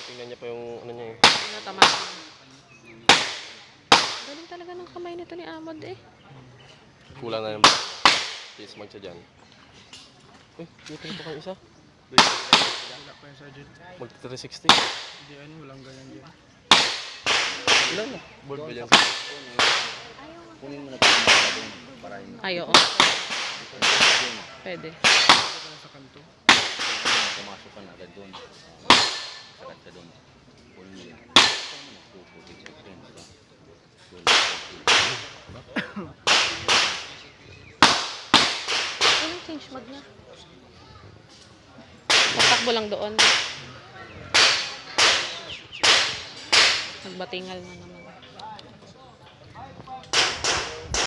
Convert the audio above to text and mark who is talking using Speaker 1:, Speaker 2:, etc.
Speaker 1: Tingnan niya pa yung ano niya eh.
Speaker 2: Natama. Galing talaga ng kamay nito ni Amod eh.
Speaker 1: Kulang na yung please mag siya dyan. Uy, dito pa kayo isa.
Speaker 3: Wala pa yung sergeant.
Speaker 1: Mag 360.
Speaker 3: Hindi ano, walang ganyan dyan.
Speaker 1: Ilan na? Board ba dyan?
Speaker 4: Kunin mo na ito yung baka doon para yung
Speaker 2: Ay, oo. Pwede.
Speaker 3: Sa kanto.
Speaker 4: pumasok ka na agad doon. Sakat ka doon. Kunin mo yan. Puputik sa friends ka.
Speaker 2: Anong change mag na? Magtakbo lang doon. Nagbatingal na naman.